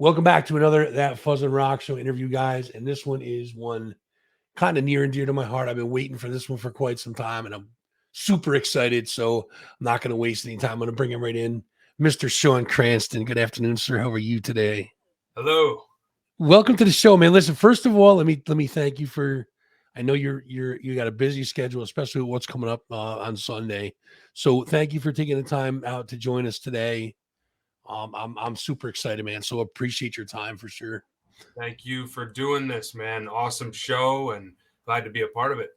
Welcome back to another That Fuzz and Rock Show interview, guys. And this one is one kind of near and dear to my heart. I've been waiting for this one for quite some time, and I'm super excited. So I'm not going to waste any time. I'm going to bring him right in. Mr. Sean Cranston. Good afternoon, sir. How are you today? Hello. Welcome to the show, man. Listen, first of all, let me thank you for. I know you got a busy schedule, especially with what's coming up on Sunday. So thank you for taking the time out to join us today. I'm super excited, man. So appreciate your time for sure. Thank you for doing this, man. Awesome show and glad to be a part of it.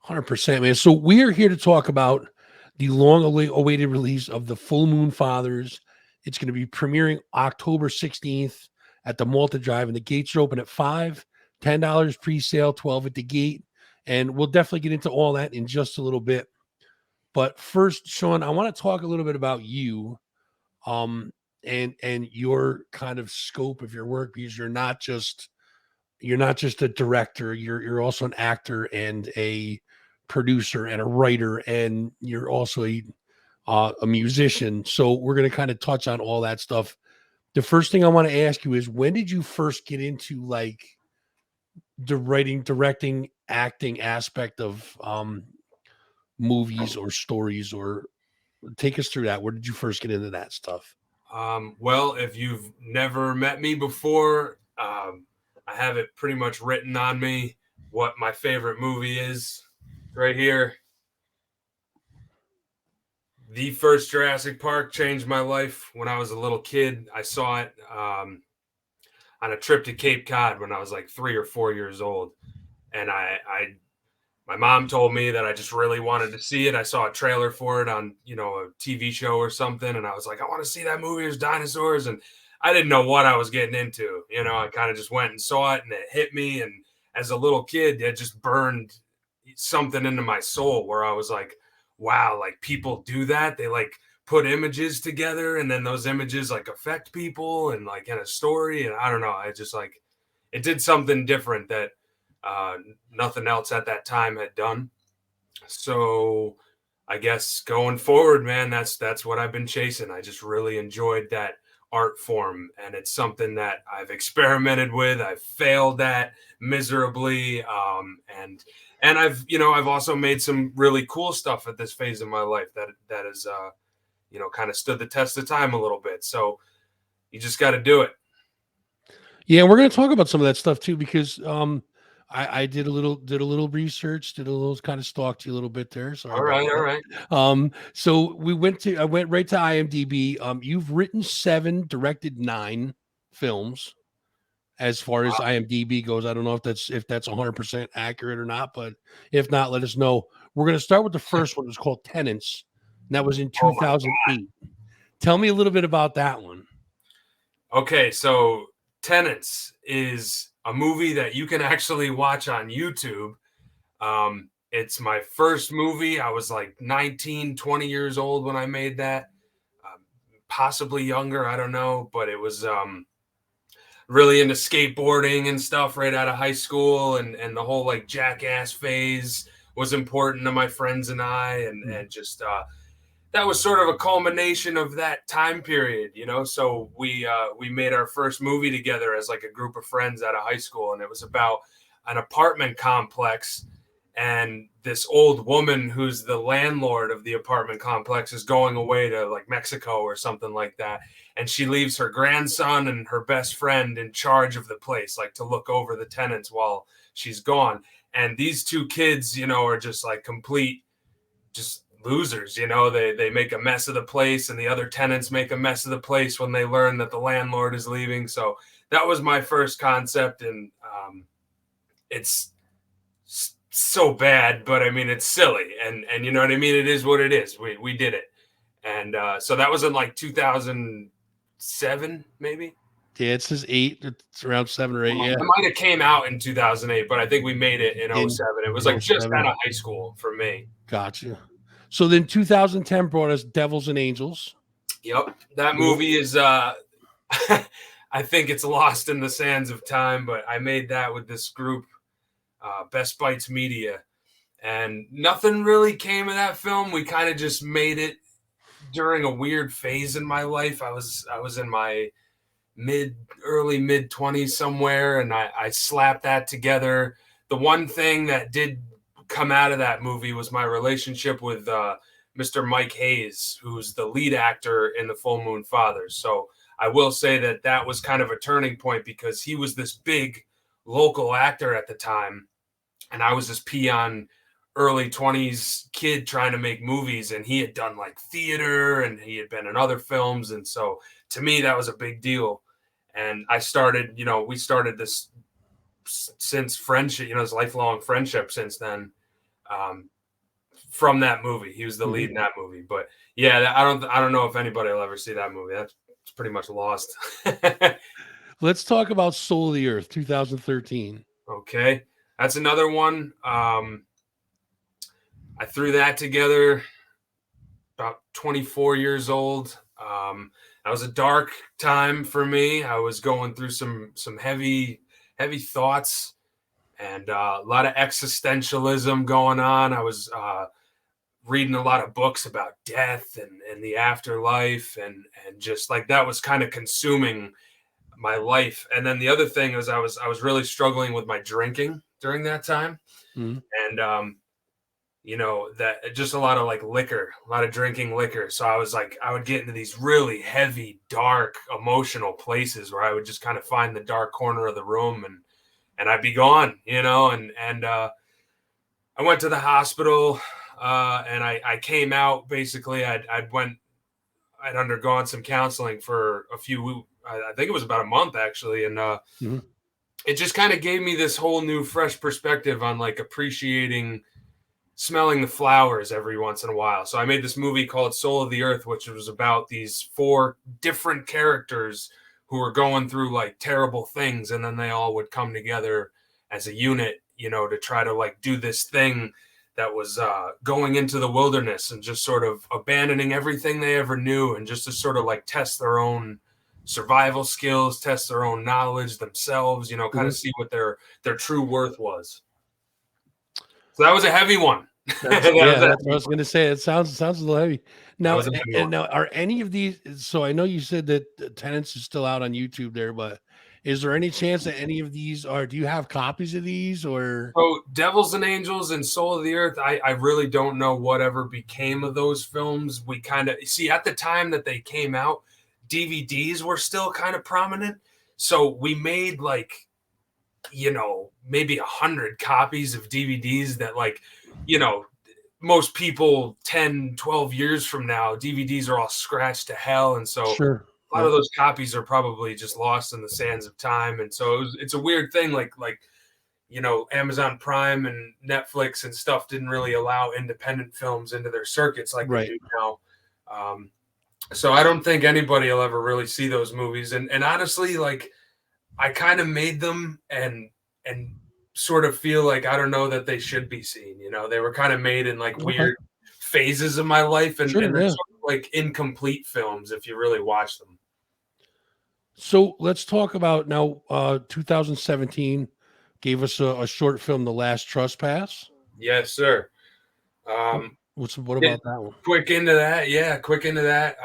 100%, man. So we are here to talk about the long-awaited release of The Full Moon Fathers. It's going to be premiering October 16th at the Malta Drive, and the gates are open at 5, $10 pre-sale, 12 at the gate. And we'll definitely get into all that in just a little bit. But first, Sean, I want to talk a little bit about you. And your kind of scope of your work, because you're not just a director, you're also an actor and a producer and a writer, and you're also a musician. So we're going to kind of touch on all that stuff. The first thing I want to ask you is, when did you first get into like the writing, directing, acting aspect of movies or stories? Or take us through that. Where did you first get into that stuff? Well, if you've never met me before, I have it pretty much written on me what my favorite movie is right here. The first Jurassic Park changed my life when I was a little kid. I saw it on a trip to Cape Cod when I was like 3 or 4 years old. And my mom told me that I just really wanted to see it. I saw a trailer for it on, a TV show or something. And I was like, I want to see that movie. There's dinosaurs. And I didn't know what I was getting into. I kind of just went and saw it and it hit me. And as a little kid, it just burned something into my soul where I was like, wow, like people do that. They like put images together and then those images like affect people and like in a story. And I don't know. I just like, it did something different that nothing else at that time had done. So I guess going forward, man, that's what I've been chasing. I just really enjoyed that art form, and it's something that I've experimented with. I've failed at miserably, and I've also made some really cool stuff at this phase of my life that has kind of stood the test of time a little bit. So you just got to do it. Yeah, we're going to talk about some of that stuff too, because I did a little research, did a little kind of stalked you a little bit there. Sorry All about right. that. So I went right to IMDb. You've written 7, directed 9 films. As far as IMDb goes, I don't know if that's 100% accurate or not, but if not, let us know. We're going to start with the first one. It's called Tenants. And that was in 2008. Tell me a little bit about that one. Okay, so Tenants is a movie that you can actually watch on YouTube. It's my first movie. I was like 19, 20 years old when I made that. Possibly younger, I don't know, but it was really into skateboarding and stuff right out of high school, and the whole like jackass phase was important to my friends and I, and just that was sort of a culmination of that time period, So we made our first movie together as like a group of friends out of high school, and it was about an apartment complex, and this old woman who's the landlord of the apartment complex is going away to like Mexico or something like that, and she leaves her grandson and her best friend in charge of the place, like to look over the tenants while she's gone. And these two kids, are just like complete just losers. They make a mess of the place, and the other tenants make a mess of the place when they learn that the landlord is leaving. So that was my first concept, and it's so bad, but I mean it's silly, and you know what I mean. It is what it is. We did it, and so that was in like 2007, maybe. Yeah, it says 8. It's around 7 or 8. Yeah, it might have came out in 2008, but I think we made it in 07. It was like just out of high school for me. Gotcha. So then 2010 brought us Devils and Angels. Yep, that movie is I think it's lost in the sands of time, but I made that with this group, Best Bites Media, and nothing really came of that film. We kind of just made it during a weird phase in my life. I was in my early mid 20s somewhere, and I slapped that together. The one thing that did come out of that movie was my relationship with Mr. Mike Hayes, who's the lead actor in the Full Moon Fathers. So I will say that that was kind of a turning point, because he was this big local actor at the time, and I was this peon early 20s kid trying to make movies, and he had done like theater and he had been in other films, and so to me that was a big deal. And I started, we started this since friendship, this lifelong friendship since then. um, from that movie. He was the lead in that movie. But yeah, I don't know if anybody will ever see that movie. That's pretty much lost. Let's talk about Soul of the Earth, 2013. Okay, that's another one. I threw that together about 24 years old. That was a dark time for me. I was going through some heavy thoughts, and a lot of existentialism going on. I was reading a lot of books about death and the afterlife, and just like that was kind of consuming my life. And then the other thing was I was really struggling with my drinking during that time. Mhm. And that just a lot of like liquor, a lot of drinking liquor. So I was like, I would get into these really heavy, dark, emotional places where I would just kind of find the dark corner of the room, and I'd be gone, and I went to the hospital, and I came out. Basically, I'd undergone some counseling for I think it was about a month actually, and Mhm. it just kind of gave me this whole new, fresh perspective on like appreciating smelling the flowers every once in a while. So I made this movie called Soul of the Earth, which was about these 4 different characters who were going through like terrible things, and then they all would come together as a unit, to try to like do this thing that was going into the wilderness and just sort of abandoning everything they ever knew, and just to sort of like test their own survival skills, test their own knowledge themselves, kind of Mhm. see what their true worth was. So that was a heavy one. That's That was yeah, a that's what I heavy was gonna say. It sounds a little heavy. That Now was a heavy and one. now are any of these, so I know you said that Tenants is still out on YouTube there, but is there any chance that any of these are, do you have copies of these or So Devils and Angels and Soul of the Earth, I really don't know whatever became of those films. We kind of see at the time that they came out, DVDs were still kind of prominent. So we made like, maybe 100 copies of DVDs that like, you know, most people 10, 12 years from now, DVDs are all scratched to hell. And so Sure. a lot of Yep. those copies are probably just lost in the sands of time. And so it's a weird thing. Like, Amazon Prime and Netflix and stuff didn't really allow independent films into their circuits like they Right. do now. Um, so I don't think anybody will ever really see those movies. And honestly, like I kind of made them and sort of feel like I don't know that they should be seen. They were kind of made in like Okay. weird phases of my life, and Sure, they're yeah. sort of like incomplete films if you really watch them. So let's talk about now 2017 gave us a short film, The Last Trespass. Yes, sir. What, Um, what yeah, about that one? quick into that. Yeah, quick into that.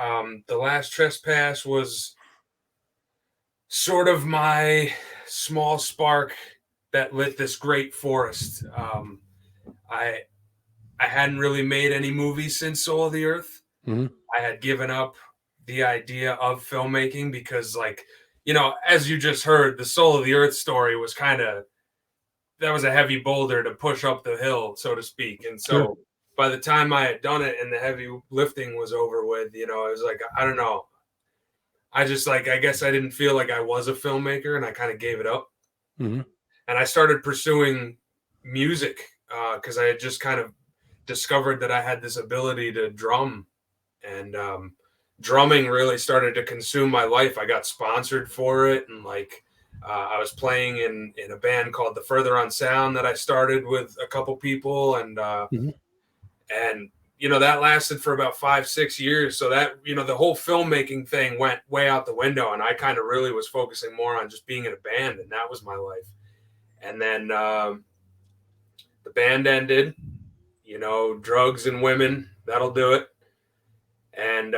The Last Trespass was sort of my small spark that lit this great forest. I I hadn't really made any movies since Soul of the Earth. Mhm. I had given up the idea of filmmaking because, like, as you just heard, the Soul of the Earth story was that was a heavy boulder to push up the hill, so to speak. And Sure. so by the time I had done it and the heavy lifting was over with, I was like, I don't know. I just like, I guess I didn't feel like I was a filmmaker, and I kind of gave it up. Mhm. And I started pursuing music because I had just kind of discovered that I had this ability to drum, and drumming really started to consume my life. I got sponsored for it, and like I was playing in a band called the Further on Sound that I started with a couple people, Mhm. and that lasted for about 5-6 years. So that the whole filmmaking thing went way out the window, and I kind of really was focusing more on just being in a band, and that was my life. And then the band ended. Drugs and women, that'll do it. And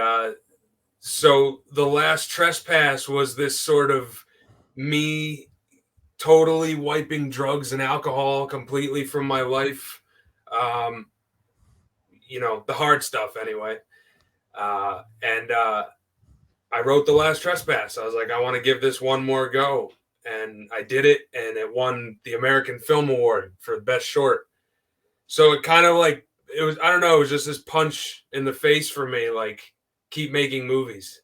So the last trespass was this sort of me totally wiping drugs and alcohol completely from my life. Um, the hard stuff anyway. And I wrote the last trespass. I was like, I want to give this one more go. And I did it, and it won the American Film Award for the best short. So it kind of like, it was, I don't know, it was just this punch in the face for me, like, keep making movies.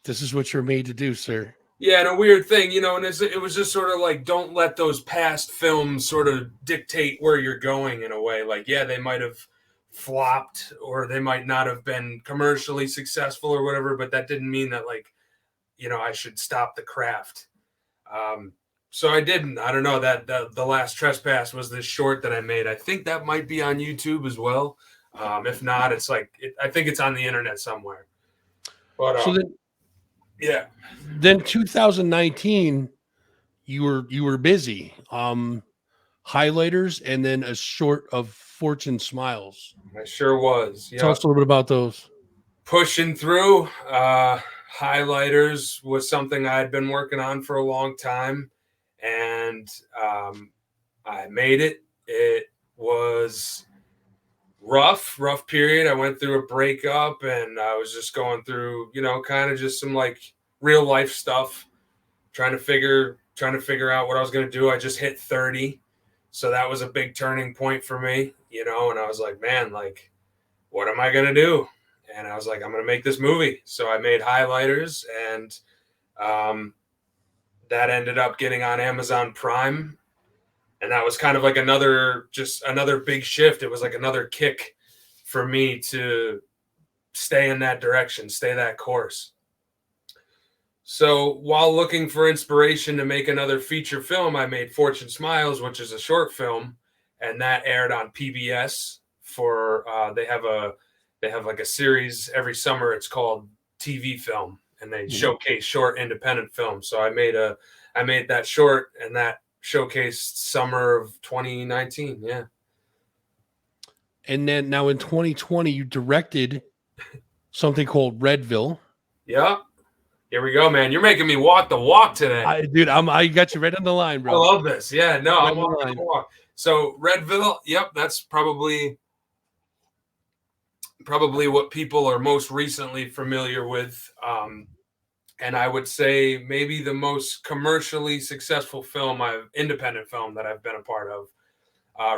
This is what you're made to do, sir. Yeah, and a weird thing, and it was just sort of like, don't let those past films sort of dictate where you're going in a way. Like, yeah, they might have flopped or they might not have been commercially successful or whatever, but that didn't mean that, like, I should stop the craft. So I didn't. I don't know, that the last trespass was this short that I made. I think that might be on YouTube as well. If not, it's like, I think it's on the internet somewhere. But So then, yeah. Then 2019, you were busy. Highlighters and then a short of Fortune Smiles. I sure was. Yeah. Tell us a little bit about those. Pushing through. Highlighters was something I had been working on for a long time, and I made it. It was rough period. I went through a breakup, and I was just going through, kind of just some like real life stuff, trying to figure out what I was going to do. I just hit 30. So that was a big turning point for me, and I was like, man, like, what am I going to do? And I was like, I'm going to make this movie. So I made Highlighters, and that ended up getting on Amazon Prime. And that was kind of like another big shift. It was like another kick for me to stay in that direction, stay that course. So while looking for inspiration to make another feature film, I made Fortune Smiles, which is a short film, and that aired on PBS for they have like a series every summer. It's called TV Film, and they showcase short independent films. So I made that short, and that showcased summer of 2019. Yeah. And then now in 2020, you directed something called Redville. Yeah. Here we go, man. You're making me walk the walk today. I got you right on the line, bro. I love this. Yeah, no, I'm walking the walk. So Redville, yep, that's probably what people are most recently familiar with. And I would say maybe the most commercially successful independent film that I've been a part of.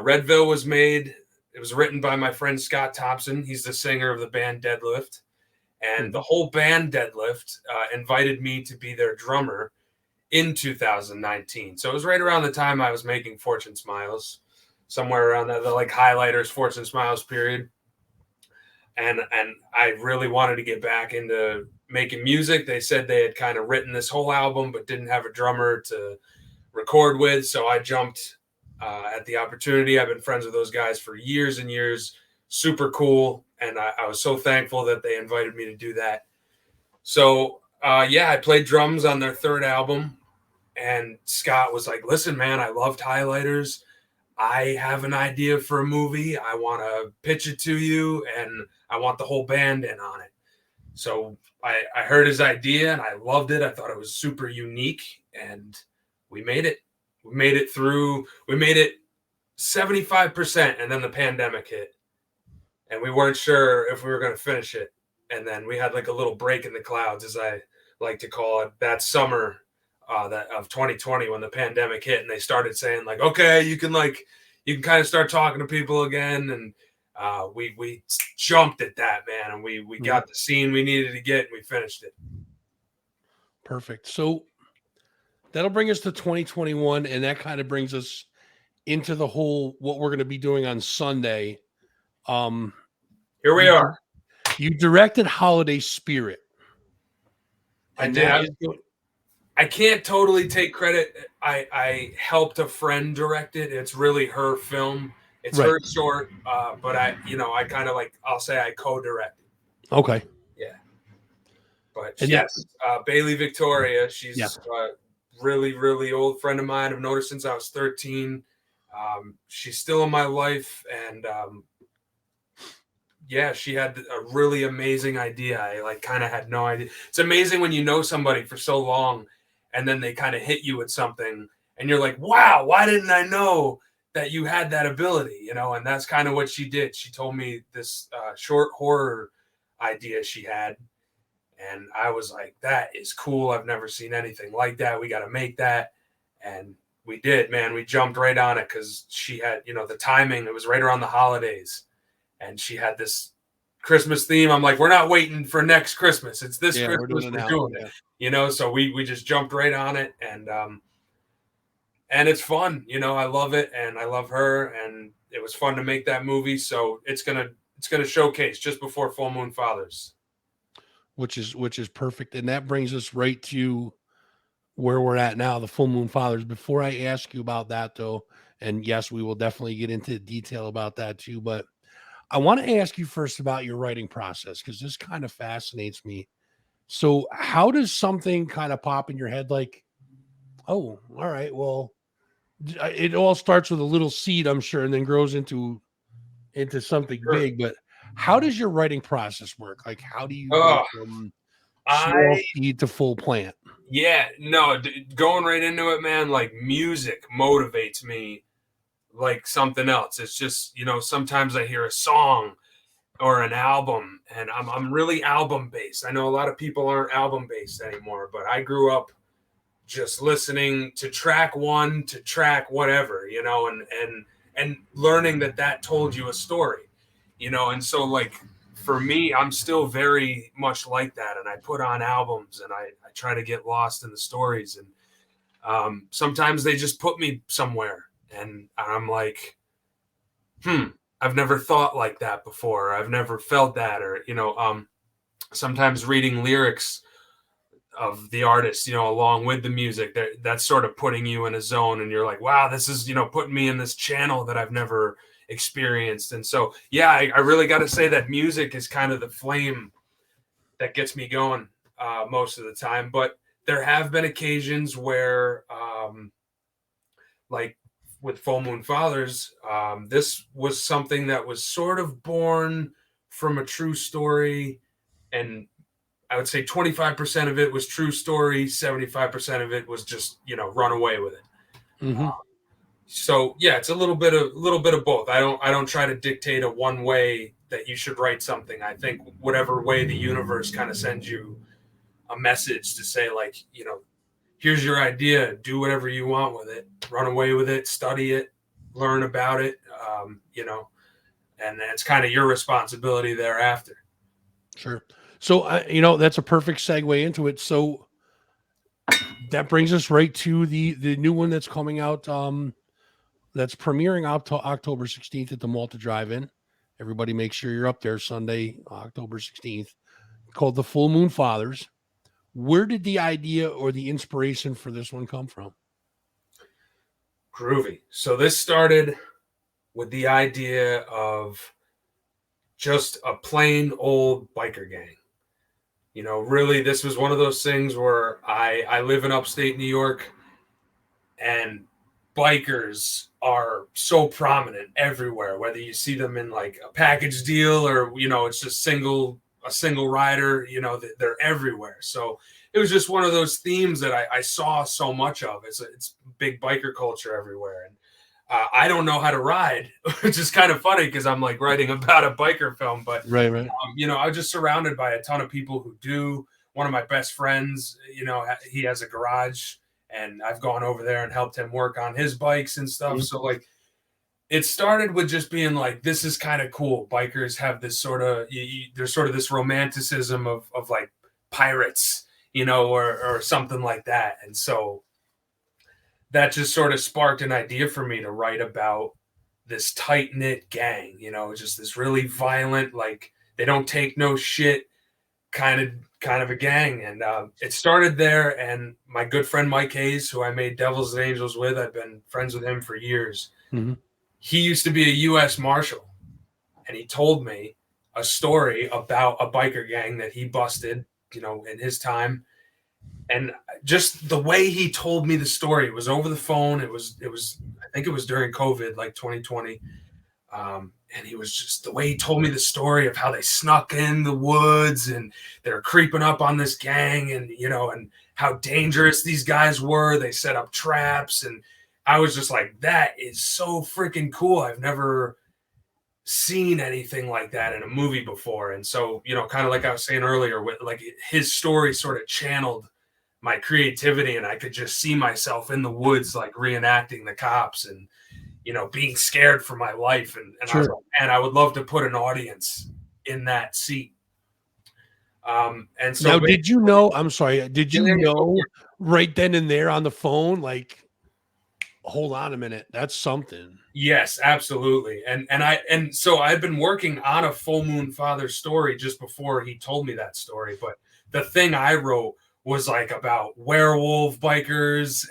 Redville was made. It was written by my friend Scott Thompson. He's the singer of the band Deadlift. And the whole band Deadlift invited me to be their drummer in 2019. So it was right around the time I was making Fortune Smiles, somewhere around the like Highlighters, Fortune Smiles period. And I really wanted to get back into making music. They said they had kind of written this whole album, but didn't have a drummer to record with. So I jumped at the opportunity. I've been friends with those guys for years and years. Super cool. And I was so thankful that they invited me to do that. So, I played drums on their third album. And Scott was like, listen, man, I loved Highlighters. I have an idea for a movie. I want to pitch it to you, and I want the whole band in on it. So I heard his idea, and I loved it. I thought it was super unique, and we made it. We made it 75%, and then the pandemic hit. And we weren't sure if we were going to finish it. And then we had like a little break in the clouds, as I like to call it, that summer of 2020 when the pandemic hit, and they started saying like, okay, you can kind of start talking to people again. And we jumped at that, man. And we got the scene we needed to get, and we finished it. Perfect. So that'll bring us to 2021. And that kind of brings us into the whole, what we're going to be doing on Sunday. Here we are. You directed Holiday Spirit. And I can't totally take credit. I helped a friend direct it. It's really her film. It's her short, but I kind of I'll say I co-directed. Okay. Yeah. But yes, Bailey Victoria, she's a really, really old friend of mine. I've known her since I was 13. She's still in my life, and yeah, she had a really amazing idea. I like kind of had no idea. It's amazing when you know somebody for so long and then they kind of hit you with something and you're like, wow, why didn't I know that you had that ability? You know, and that's kind of what she did. She told me this short horror idea she had. And I was like, that is cool. I've never seen anything like that. We got to make that. And we did, man. We jumped right on it because she had, you know, the timing. It was right around the holidays and she had this Christmas theme. I'm like, we're not waiting for next Christmas. It's this Yeah, we're Christmas. doing it We're now. doing Yeah. it. You know, so we just jumped right on it, and it's fun. You know, I love it, and I love her, and it was fun to make that movie. So it's gonna showcase just before Full Moon Fathers, which is perfect, and that brings us right to where we're at now, the Full Moon Fathers. Before I ask you about that, though, and yes, we will definitely get into detail about that too, but I want to ask you first about your writing process because this kind of fascinates me. So, how does something kind of pop in your head like, oh, all right, well, it all starts with a little seed, I'm sure, and then grows into something sure. big. But how does your writing process work? Like, how do you go Oh, from small I seed to full plant? yeah, no, going right into it, man. Like music motivates me like something else. It's just, you know, sometimes I hear a song or an album and I'm really album based. I know a lot of people aren't album based anymore, but I grew up just listening to track one to track whatever, you know, and learning that that told you a story, you know. And so like for me, I'm still very much like that, and I put on albums and I try to get lost in the stories, and sometimes they just put me somewhere and I'm like, I've never thought like that before, I've never felt that, or you know, sometimes reading lyrics of the artist, you know, along with the music, that's sort of putting you in a zone, and you're like, wow, this is, you know, putting me in this channel that I've never experienced. And so yeah, I really got to say that music is kind of the flame that gets me going most of the time. But there have been occasions where like with Full Moon Fathers, this was something that was sort of born from a true story, and I would say 25% of it was true story, 75% of it was just, you know, run away with it. Hmm. So yeah, it's a little bit of both. I don't try to dictate a one way that you should write something. I think whatever way the universe kind of sends you a message to say, like, you know, here's your idea, do whatever you want with it, run away with it, study it, learn about it, you know, and it's kind of your responsibility thereafter. Sure. So, you know, that's a perfect segue into it. So that brings us right to the new one that's coming out. That's premiering out to October 16th at the Malta Drive In. Everybody, make sure you're up there Sunday, October 16th. Called the Full Moon Fathers. Where did the idea or the inspiration for this one come from? Groovy. So this started with the idea of just a plain old biker gang. You know, really, this was one of those things where I live in upstate New York, and bikers are so prominent everywhere, whether you see them in like a package deal or, you know, it's just a single rider, you know, they're everywhere. So it was just one of those themes that I saw so much of. It's big biker culture everywhere. And I don't know how to ride, which is kind of funny because I'm like writing about a biker film, but Right, right. you know, I was just surrounded by a ton of people who do. One of my best friends, you know, he has a garage, and I've gone over there and helped him work on his bikes and stuff. Mhm. So like, it started with just being like, this is kind of cool. Bikers have this sort of, there's sort of this romanticism of like pirates, you know, or something like that. And so that just sort of sparked an idea for me to write about this tight knit gang, you know, just this really violent, like they don't take no shit kind of a gang. And it started there. And my good friend Mike Hayes, who I made Devils and Angels with, I've been friends with him for years. Mhm. He used to be a U.S. Marshal, and he told me a story about a biker gang that he busted, you know, in his time. And just the way he told me the story, it was over the phone. It was I think it was during COVID, like 2020. And he was just, the way he told me the story of how they snuck in the woods and they're creeping up on this gang, and and how dangerous these guys were. They set up traps, and I was just like, that is so freaking cool. I've never seen anything like that in a movie before. And so, kind of like I was saying earlier, with like his story sort of channeled my creativity, and I could just see myself in the woods, like reenacting the cops and being scared for my life. And I was like, man, I would love to put an audience in that seat. And so now, did you know? I'm sorry. Did you know right then and there on the phone, like, hold on a minute, that's something? Yes, absolutely. And so I'd been working on a Full Moon Fathers story just before he told me that story. But the thing I wrote was like about werewolf bikers,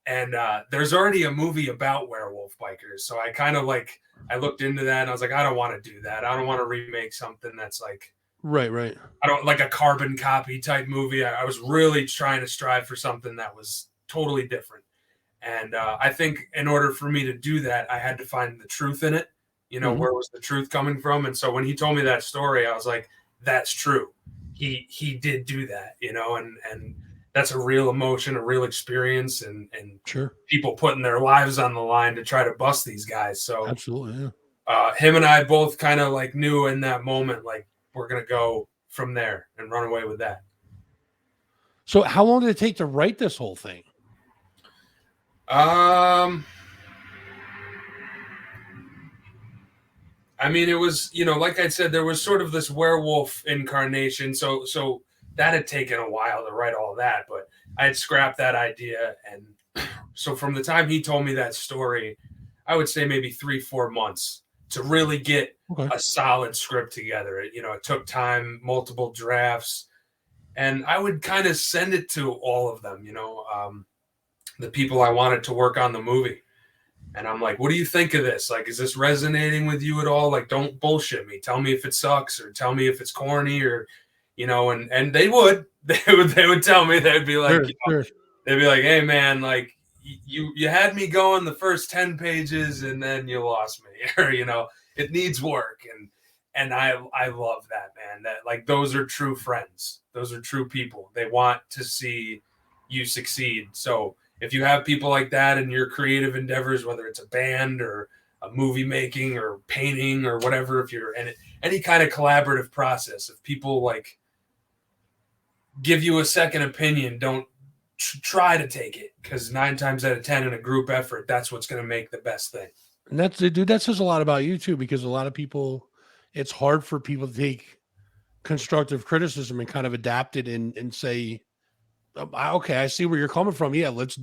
and there's already a movie about werewolf bikers. So I kind of like, I looked into that and I was like, I don't want to do that. I don't want to remake something that's like, right. I don't like a carbon copy type movie. I was really trying to strive for something that was totally different. And I think in order for me to do that, I had to find the truth in it. Where was the truth coming from? And so when he told me that story, I was like, that's true. He did do that, and that's a real emotion, a real experience, and sure, people putting their lives on the line to try to bust these guys. So absolutely, yeah. Him and I both kind of like knew in that moment, like, we're going to go from there and run away with that. So how long did it take to write this whole thing? I mean, it was, like I said, there was sort of this werewolf incarnation. So that had taken a while to write all that, but I had scrapped that idea. And so from the time he told me that story, I would say maybe 3-4 months to really get a solid script together. It took time, multiple drafts, and I would kind of send it to all of them, the people I wanted to work on the movie. And I'm like, what do you think of this? Like, is this resonating with you at all? Like, don't bullshit me. Tell me if it sucks, or tell me if it's corny, or, and they would tell me. They'd be like, they'd be like, hey man, like you had me going the first 10 pages and then you lost me, or, it needs work. And I love that, man. That, like, those are true friends. Those are true people. They want to see you succeed. So if you have people like that in your creative endeavors, whether it's a band or a movie making or painting or whatever, if you're in any kind of collaborative process, if people like give you a second opinion, don't try to take it, because 9 times out of 10 in a group effort, that's what's going to make the best thing. And that's, dude, that says a lot about you too, because a lot of people, it's hard for people to take constructive criticism and kind of adapt it and say, okay, I see where you're coming from. Yeah, let's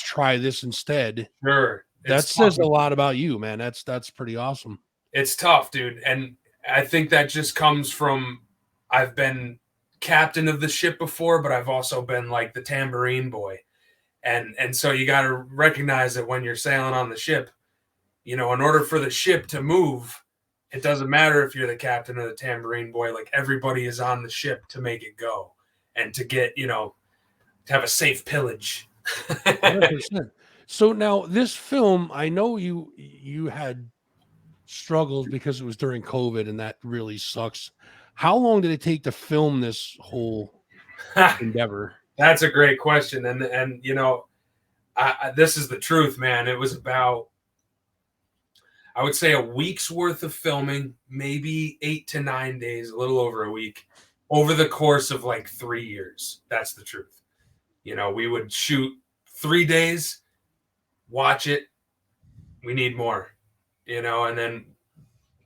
try this instead. Sure. That says a lot about you, man. That's pretty awesome. It's tough, dude. And I think that just comes from, I've been captain of the ship before, but I've also been like the tambourine boy. And so you got to recognize that when you're sailing on the ship, in order for the ship to move, it doesn't matter if you're the captain or the tambourine boy. Like, everybody is on the ship to make it go and to get, to have a safe pillage. 100%. So now this film, I know you had struggles because it was during COVID, and that really sucks. How long did it take to film this whole endeavor? That's a great question. And this is the truth, man. It was about, I would say, a week's worth of filming, maybe 8 to 9 days, a little over a week, over the course of like 3 years. That's the truth. We would shoot 3 days, watch it. We need more, and then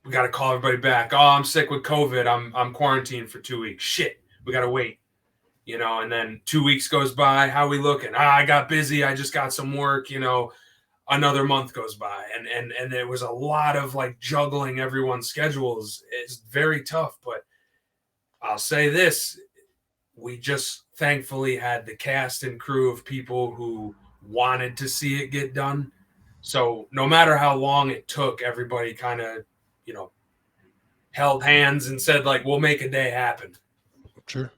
we got to call everybody back. Oh, I'm sick with COVID. I'm quarantined for 2 weeks. Shit, we got to wait, and then 2 weeks goes by. How we looking? I got busy. I just got some work, another month goes by, and it was a lot of like juggling everyone's schedules. It's very tough, but I'll say this: we just thankfully had the cast and crew of people who wanted to see it get done. So no matter how long it took, everybody kind of, held hands and said, like, we'll make a day happen. Sure.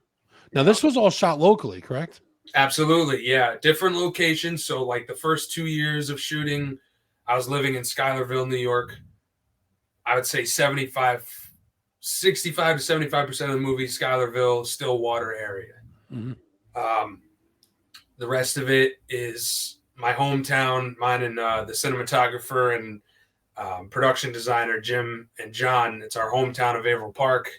Now, this was all shot locally, correct? Absolutely. Yeah. Different locations. So like the first 2 years of shooting, I was living in Schuylerville, New York. I would say 65 to 75% of the movie, Schuylerville, Stillwater area. Mm-hmm. The rest of it is my hometown, mine and the cinematographer and production designer, Jim and John. It's our hometown of Averill Park.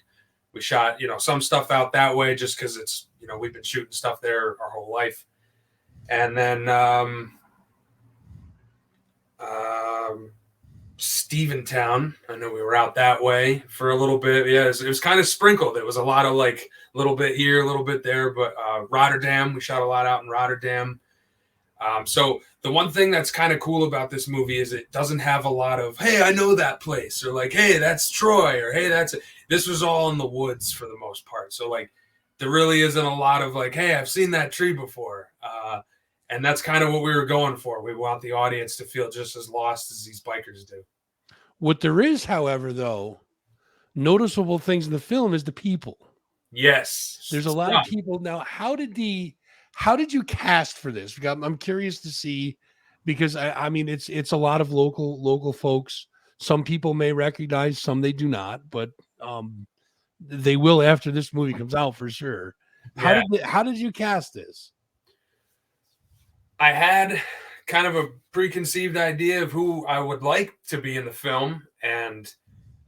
We shot, some stuff out that way just because it's, we've been shooting stuff there our whole life. And then Steventown, I know we were out that way for a little bit. Yeah, it was kind of sprinkled. It was a lot of like a little bit here, a little bit there. But Rotterdam, we shot a lot out in Rotterdam. So the one thing that's kind of cool about this movie is it doesn't have a lot of, hey, I know that place, or like, hey, that's Troy, or hey, this was all in the woods for the most part. So like there really isn't a lot of like, hey, I've seen that tree before. And that's kind of what we were going for. We want the audience to feel just as lost as these bikers do. What there is, however, though, noticeable things in the film is the people. Yes. There's a lot of people. Now, how did you cast for this? I'm curious to see, because I mean, it's a lot of local folks. Some people may recognize, some they do not, but they will after this movie comes out for sure. How did you cast this? I had kind of a preconceived idea of who I would like to be in the film, and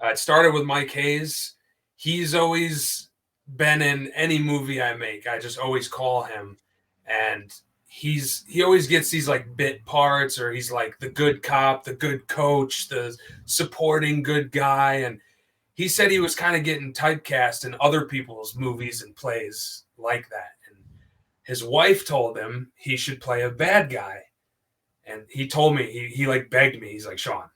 it started with Mike Hayes. He's always been in any movie I make. I just always call him, and he always gets these like bit parts, or he's like the good cop, the good coach, the supporting good guy. And he said he was kind of getting typecast in other people's movies and plays like that. And his wife told him he should play a bad guy. And he told me, he like begged me. He's like, Sean,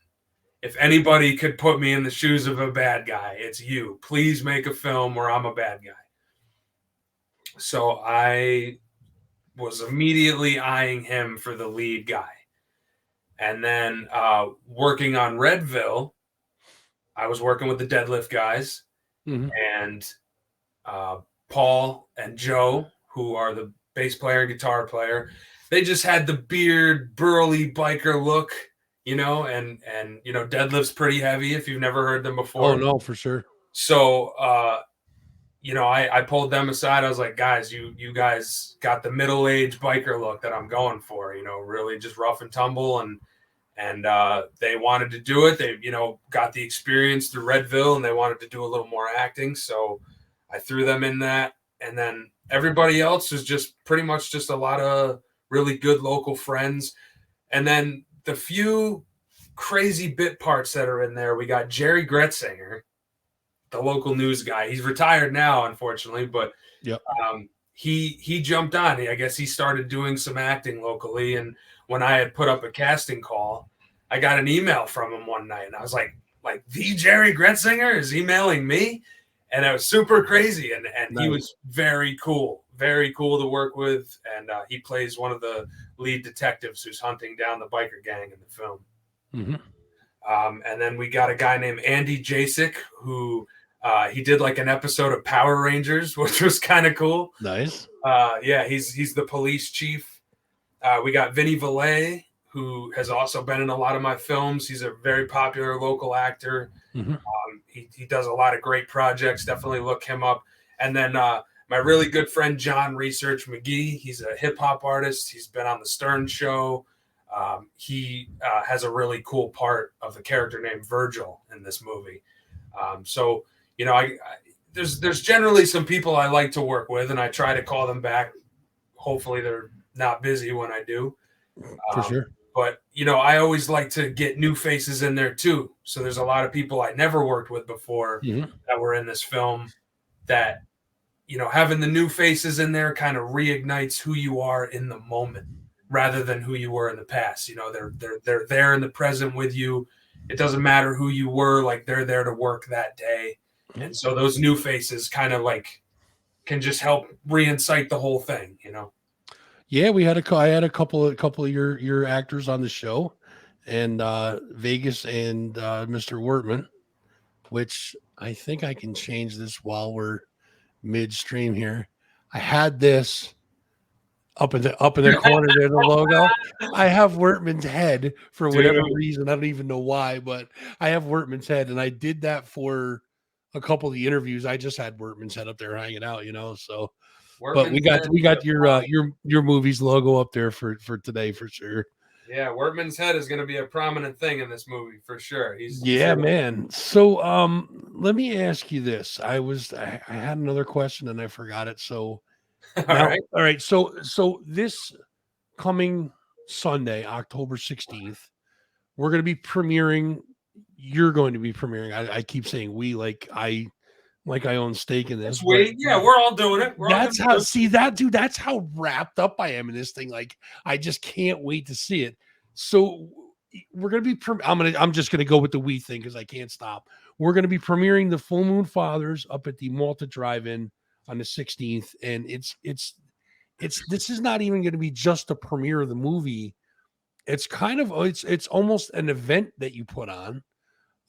if anybody could put me in the shoes of a bad guy, it's you. Please make a film where I'm a bad guy. So I was immediately eyeing him for the lead guy. And then working on Redville, I was working with the deadlift guys. Mm-hmm. And Paul and Joe, who are the bass player and guitar player, they just had the beard, burly biker look, and deadlift's pretty heavy if you've never heard them before. Oh no, for sure. So I pulled them aside. I was like, guys, you guys got the middle-aged biker look that I'm going for, really just rough and tumble, and they wanted to do it. They, got the experience through Redville, and they wanted to do a little more acting. So I threw them in that. And then everybody else was just pretty much just a lot of really good local friends. And then the few crazy bit parts that are in there, we got Jerry Gretzinger, the local news guy. He's retired now, unfortunately, but yep. He jumped on. I guess he started doing some acting locally. And when I had put up a casting call, I got an email from him one night, and I was like the Jerry Gretzinger is emailing me, and it was super crazy. And nice. He was very cool to work with, and he plays one of the lead detectives who's hunting down the biker gang in the film. Mm-hmm. And then we got a guy named Andy Jasek who he did like an episode of Power Rangers, which was kind of cool. Nice. Yeah, he's the police chief. We got Vinny Valet, who has also been in a lot of my films. He's a very popular local actor. Mm-hmm. He does a lot of great projects. Definitely look him up. And then my really good friend, John Research McGee. He's a hip hop artist. He's been on the Stern Show. He has a really cool part of the character named Virgil in this movie. So, there's generally some people I like to work with, and I try to call them back. Hopefully they're not busy when I do. For sure. But, I always like to get new faces in there too. So there's a lot of people I never worked with before that were in this film that, having the new faces in there kind of reignites who you are in the moment rather than who you were in the past. They're there in the present with you. It doesn't matter who you were, like they're there to work that day. And so those new faces kind of like can just help reincite the whole thing, Yeah, I had a couple of your actors on the show, and Vegas and Mr. Wortman, which I think I can change this while we're midstream here. I had this up in the corner there, the logo. I have Wortman's head for whatever Dude, reason. I don't even know why, but I have Wortman's head, and I did that for a couple of the interviews. I just had Wortman's head up there hanging out, So, but we Workman's got Head. your movie's logo up there for today for sure. Yeah, Workman's Head is going to be a prominent thing in this movie for sure. He's Yeah, man. So, let me ask you this. I had another question and I forgot it. So all now, right. all right. So this coming Sunday, October 16th, we're going to be premiering. You're going to be premiering. I keep saying we like I own stake in this, but Sweet. Yeah, we're all doing it. We're all going that's to how do it. see that dude. That's how wrapped up I am in this thing. Like I just can't wait to see it. So we're gonna be. I'm just gonna go with the we thing because I can't stop. We're gonna be premiering the Full Moon Fathers up at the Malta Drive In on the 16th, and it's this is not even going to be just a premiere of the movie. It's kind of it's almost an event that you put on.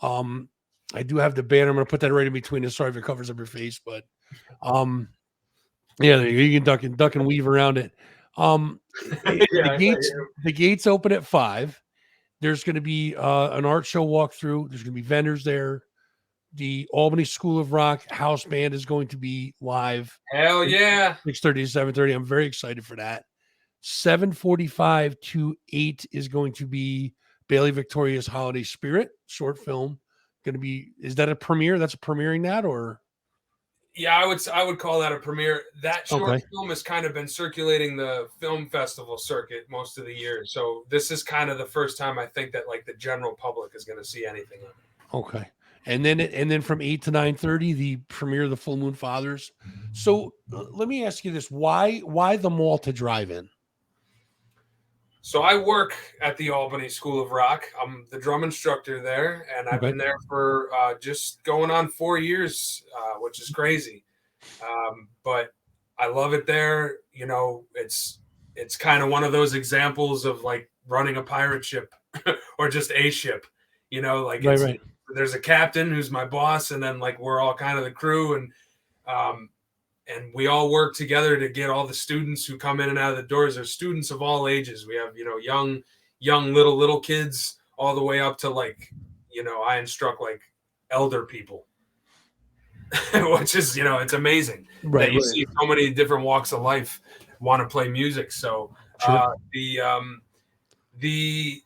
Um, I do have the banner. I'm going to put that right in between us. Sorry if it covers up your face, but um, yeah, there you go. You can duck and weave around it. Yeah, yeah. The gates open at 5. There's going to be an art show walkthrough. There's going to be vendors there. The Albany School of Rock house band is going to be live. Hell yeah. 6:30 to 7:30. I'm very excited for that. 7:45 to 8 is going to be Bailey Victoria's Holiday Spirit short film. Going to be, is that a premiere? That's a premiering that or? Yeah, I would call that a premiere. That short Okay. film has kind of been circulating the film festival circuit most of the year. So this is kind of the first time I think that like the general public is going to see anything of it. Okay. And then from 8 to 9:30, the premiere of the Full Moon Fathers. So let me ask you this: why the Malta Drive In? So I work at the Albany School of Rock. I'm the drum instructor there, and I've Okay. been there for just going on 4 years, which is crazy. But I love it there. You know, it's kind of one of those examples of like running a pirate ship or just a ship. You know, like Right. there's a captain who's my boss, and then like we're all kind of the crew, and we all work together to get all the students who come in and out of the doors. There's students of all ages. We have, young little kids all the way up to like, I instruct like elder people, which is, it's amazing that you see so many different walks of life want to play music. So Sure. The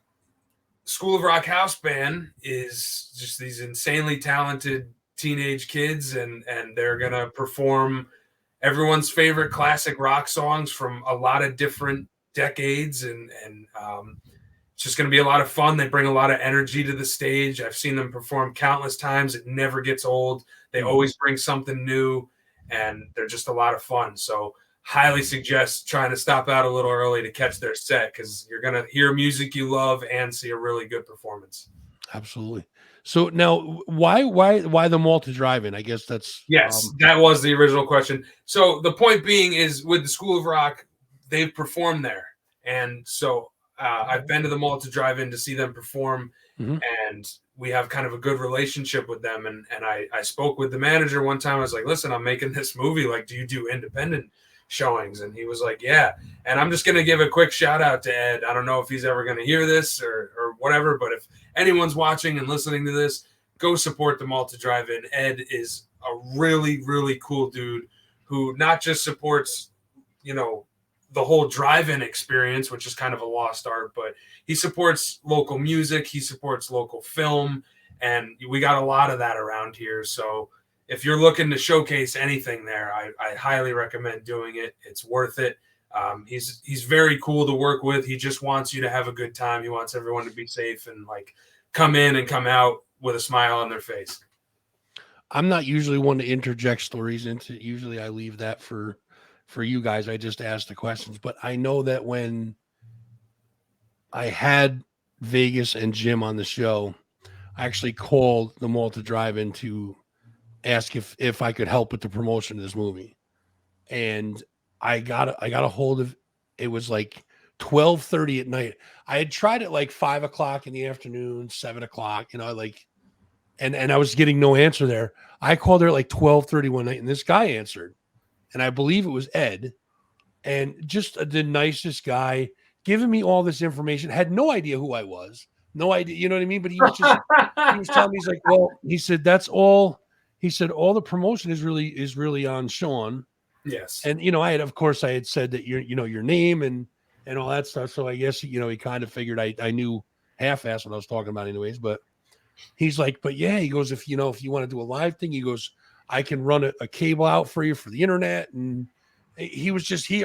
School of Rock House Band is just these insanely talented teenage kids, and they're going to perform everyone's favorite classic rock songs from a lot of different decades, and it's just going to be a lot of fun. They bring a lot of energy to the stage. I've seen them perform countless times. It never gets old. They always bring something new, and they're just a lot of fun. So highly suggest trying to stop out a little early to catch their set, because you're going to hear music you love and see a really good performance. Absolutely. So now, why the Malta Drive In? I guess that's yes, that was the original question. So the point being is, with the School of Rock, they've performed there, and so I've been to the Malta Drive In to see them perform, and we have kind of a good relationship with them. And I spoke with the manager one time. I was like, "Listen, I'm making this movie. Like, do you do independent showings?" And he was like, "Yeah." And I'm just going to give a quick shout out to Ed. I don't know if he's ever going to hear this or whatever, but if anyone's watching and listening to this, go support the Malta Drive In. Ed is a really, really cool dude who not just supports, the whole drive-in experience, which is kind of a lost art, but he supports local music, he supports local film, and we got a lot of that around here. So if you're looking to showcase anything there, I highly recommend doing it. It's worth it. He's very cool to work with. He just wants you to have a good time. He wants everyone to be safe and like come in and come out with a smile on their face. I'm not usually one to interject stories into. Usually, I leave that for you guys. I just ask the questions. But I know that when I had Vegas and Jim on the show, I actually called the Malta Drive In to ask if I could help with the promotion of this movie, and I got a hold of. It was like 12:30 at night. I had tried it like 5 o'clock in the afternoon, 7 o'clock. And I was getting no answer there. I called her at like 12:30 one night, and this guy answered, and I believe it was Ed. and just the nicest guy, giving me all this information. Had no idea who I was, no idea, you know what I mean? But he was telling me, he's like, well, he said that's all. He said all the promotion is really on Sean. Yes. And I had said that your name and all that stuff. So I guess he kind of figured I knew half-ass what I was talking about, anyways. But he's like, but yeah, he goes, if you want to do a live thing, he goes, I can run a cable out for you for the internet. And he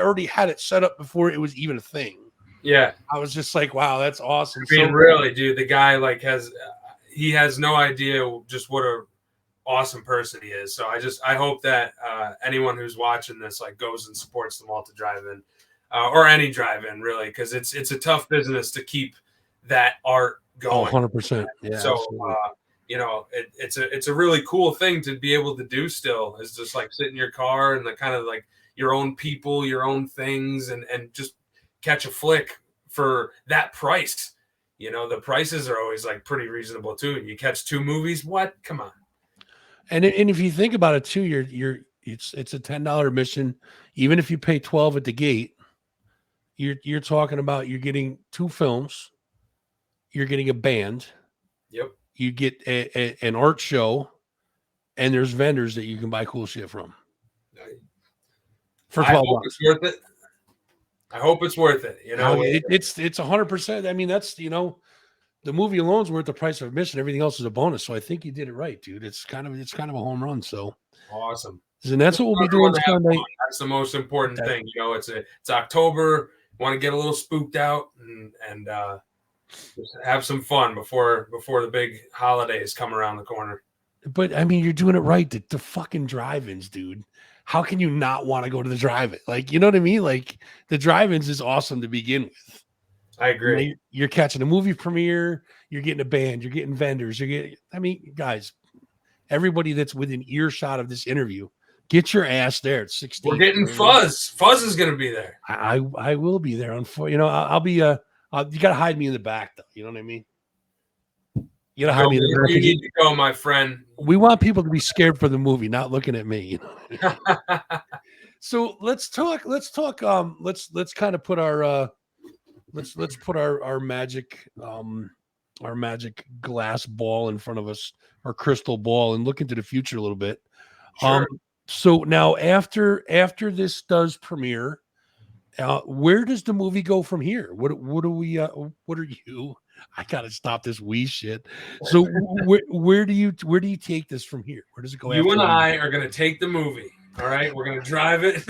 already had it set up before it was even a thing. Yeah. I was just like, wow, that's awesome. I mean, really, dude, the guy has no idea just what a awesome person he is. So I hope that anyone who's watching this goes and supports the Malta Drive In or any drive-in, really, because it's a tough business to keep that art going. 100%. Yeah. So it's a really cool thing to be able to do. Still, is just sit in your car and kind of your own people, your own things, and just catch a flick for that price. The prices are always pretty reasonable too. You catch 2 movies, what? Come on. And if you think about it too, it's a $10 admission. Even if you pay $12 at the gate, you're talking about you're getting 2 films, you're getting a band. Yep. You get an art show, and there's vendors that you can buy cool shit from. For $12. It's worth it. I hope it's worth it. It's 100%. I mean, that's the movie alone's worth the price of admission. Everything else is a bonus. So I think you did it right, dude. It's kind of a home run. So awesome. And that's what we'll be doing Sunday. That's the most important thing. It's October. Want to get a little spooked out and just have some fun before the big holidays come around the corner. But I mean, you're doing it right. The fucking drive-ins, dude. How can you not want to go to the drive-in? You know what I mean? The drive-ins is awesome to begin with. I agree. You're catching a movie premiere. You're getting a band. You're getting vendors. Guys, everybody that's within earshot of this interview, get your ass there at 16. We're getting Fuzz. Fuzz is going to be there. I will be there. I'll be. You got to hide me in the back, though. You know what I mean? You got to hide me in the back. You need to go, my friend. We want people to be scared for the movie, not looking at me. So let's talk. Let's kind of put our let's put our magic glass ball in front of us, our crystal ball, and look into the future a little bit. Sure. So now after this does premiere, where does the movie go from here? What are you? I gotta stop this wee shit. So where do you take this from here? Where does it go? You and I are gonna take the movie. All right, we're gonna drive it.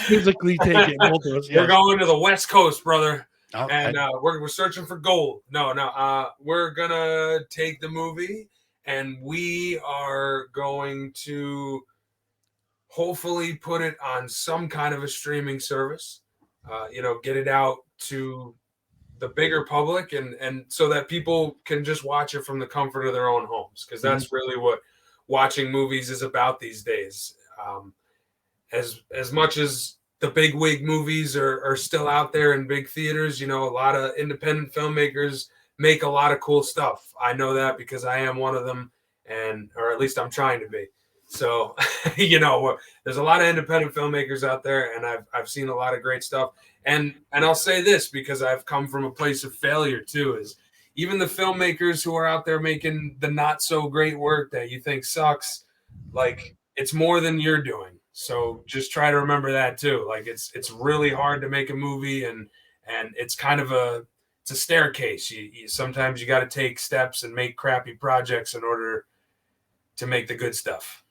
Physically take it. Both of us, yes. We're going to the West Coast, brother, and we're searching for gold. No, we're gonna take the movie, and we are going to hopefully put it on some kind of a streaming service. Get it out to the bigger public, and so that people can just watch it from the comfort of their own homes, because that's really what watching movies is about these days. As much as the big wig movies are still out there in big theaters, a lot of independent filmmakers make a lot of cool stuff. I know that because I am one of them, or at least I'm trying to be. So, there's a lot of independent filmmakers out there, and I've seen a lot of great stuff. And I'll say this because I've come from a place of failure too, is even the filmmakers who are out there making the not so great work that you think sucks, it's more than you're doing. So just try to remember that too. It's really hard to make a movie, and it's kind of a staircase. You sometimes you got to take steps and make crappy projects in order to make the good stuff.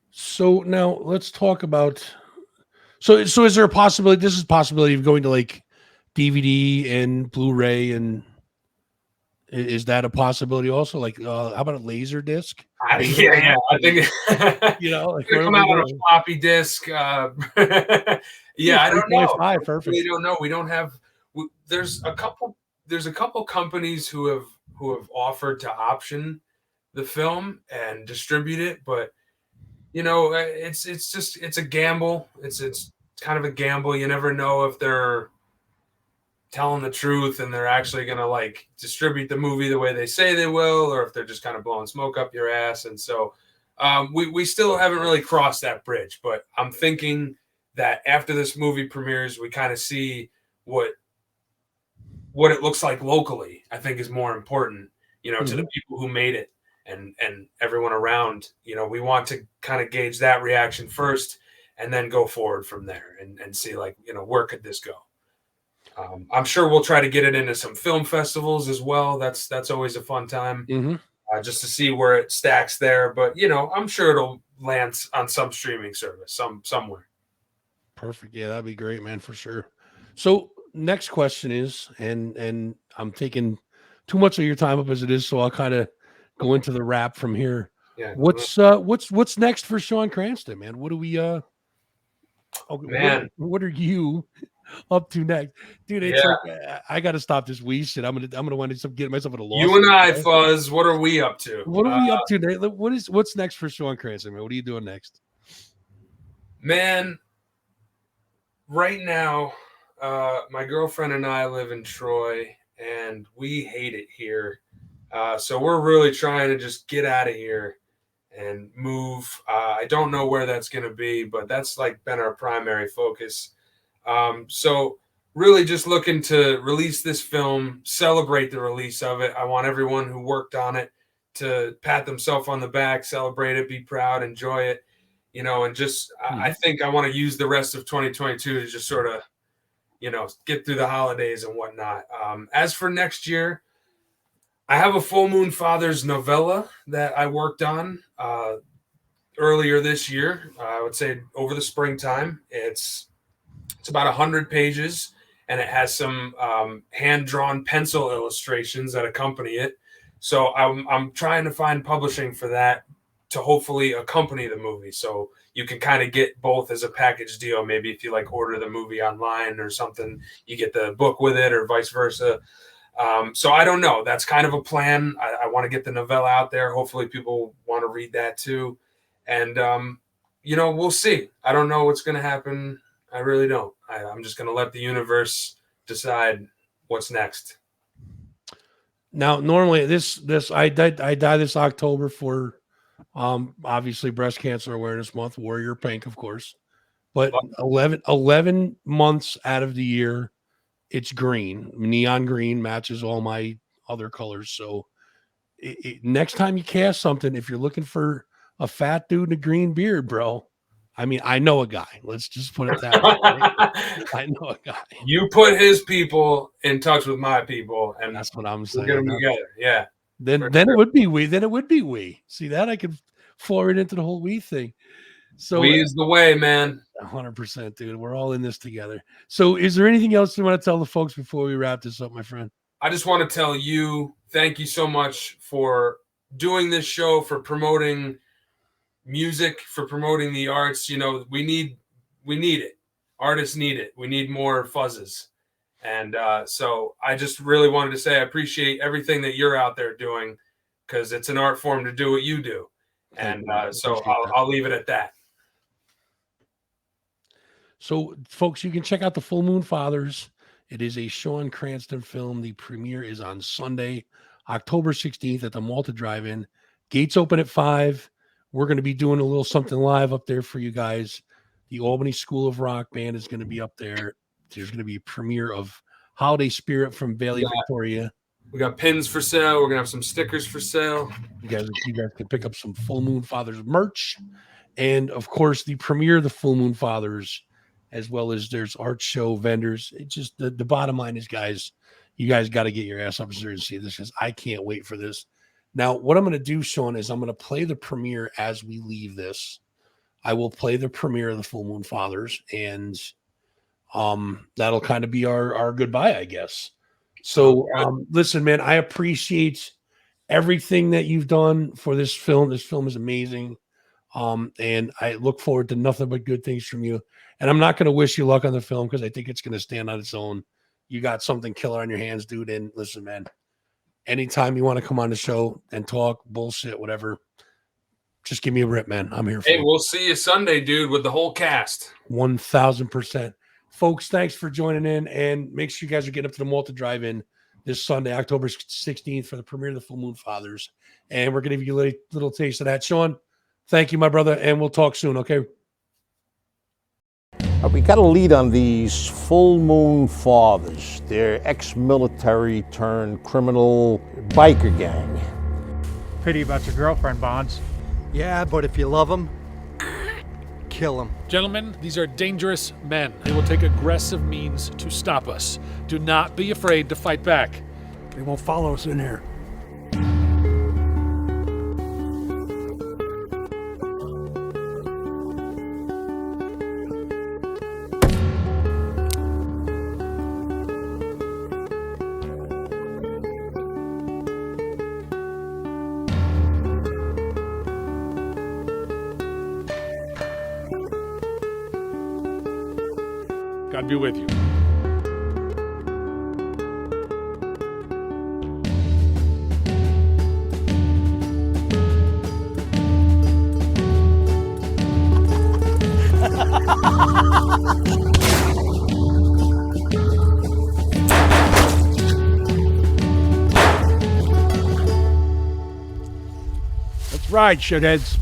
So now let's talk about. So is there a possibility? This is a possibility of going to DVD and Blu-ray, and is that a possibility also? How about a laser disc? Yeah. I think come out on a floppy disk. I don't know. Perfect. We don't know. We don't have. There's a couple companies who have offered to option the film and distribute it, but it's a gamble. It's kind of a gamble. You never know if they're telling the truth and they're actually going to distribute the movie the way they say they will, or if they're just kind of blowing smoke up your ass. And so we still haven't really crossed that bridge, but I'm thinking that after this movie premieres, we kind of see what it looks like locally, I think is more important, to the people who made it and everyone around. We want to kind of gauge that reaction first and then go forward from there and see, like, where could this go? I'm sure we'll try to get it into some film festivals as well. That's always a fun time, just to see where it stacks there. But I'm sure it'll land on some streaming service somewhere. Perfect. Yeah, that'd be great, man, for sure. So next question is, and I'm taking too much of your time up as it is, so I'll kind of go into the wrap from here. Yeah. What's next for Sean Cranston, man? What do we okay, man, what are you up to next, dude? It's like I got to stop this wee shit. I'm gonna wind up getting myself at a loss. You and I, Fuzz. What are we up to? What are we up to, Nate? What's next for Sean Cranston, man? What are you doing next, man? Right now, my girlfriend and I live in Troy, and we hate it here. So we're really trying to just get out of here and move. I don't know where that's going to be, but that's like been our primary focus. So really just looking to release this film, celebrate the release of it. I want everyone who worked on it to pat themselves on the back, celebrate it, be proud, enjoy it, and just, I think I want to use the rest of 2022 to just sort of, get through the holidays and whatnot. As for next year, I have a Full Moon Fathers novella that I worked on earlier this year. I would say over the springtime. It's about 100 pages, and it has some hand-drawn pencil illustrations that accompany it. So I'm trying to find publishing for that to hopefully accompany the movie. So you can kind of get both as a package deal. Maybe if you like order the movie online or something, you get the book with it, or vice versa. So I don't know. That's kind of a plan. I want to get the novella out there. Hopefully people want to read that too. And, we'll see. I don't know what's going to happen. I really don't. I'm just going to let the universe decide what's next. Now, normally I die this October for, obviously Breast Cancer Awareness Month, Warrior Pink, of course, but 11 months out of the year, it's green. Neon green matches all my other colors. So next time you cast something, if you're looking for a fat dude and a green beard, bro, I mean, I know a guy. Let's just put it that way. Right? I know a guy. You put his people in touch with my people, and that's what I'm saying. We'll get them together. Yeah. Then it would be we. Then it would be we. See that? I could floor it into the whole we thing. So we is the way, man. 100%, dude. We're all in this together. So is there anything else you want to tell the folks before we wrap this up, my friend? I just want to tell you, thank you so much for doing this show, for promoting music, for promoting the arts. We need it. Artists need it. We need more fuzzes. And so I just really wanted to say I appreciate everything that you're out there doing, because it's an art form to do what you do. And so I'll leave it at that. So, folks, you can check out the Full Moon Fathers. It is a Sean Cranston film. The premiere is on Sunday, October 16th at the Malta Drive In. Gates open at 5. We're going to be doing a little something live up there for you guys. The Albany School of Rock Band is going to be up there. There's going to be a premiere of Holiday Spirit from Bailey, Victoria. We got pins for sale. We're going to have some stickers for sale. You guys can pick up some Full Moon Fathers merch. And, of course, the premiere of the Full Moon Fathers, as well as there's art show vendors. It's just the bottom line is, guys, you guys got to get your ass up there and see this, because I can't wait for this. Now, what I'm going to do, Sean, is I'm going to play the premiere as we leave this. I will play the premiere of the Full Moon Fathers, and that'll kind of be our goodbye, I guess. So, listen, man, I appreciate everything that you've done for this film. This film is amazing. And I look forward to nothing but good things from you. And I'm not going to wish you luck on the film, because I think it's going to stand on its own. You got something killer on your hands, dude. And listen, man, anytime you want to come on the show and talk bullshit, whatever, just give me a rip, man. I'm here for you. Hey, we'll see you Sunday, dude, with the whole cast. 1,000%. Folks, thanks for joining in. And make sure you guys are getting up to the Malta Drive In this Sunday, October 16th, for the premiere of the Full Moon Fathers. And we're going to give you a little taste of that. Sean, thank you, my brother. And we'll talk soon, okay? We got a lead on these Full Moon Fathers. They're ex-military turned criminal biker gang. Pity about your girlfriend, Bonds. Yeah, but if you love them, kill them. Gentlemen, these are dangerous men. They will take aggressive means to stop us. Do not be afraid to fight back. They won't follow us in here. God be with you. Let's ride, shitheads.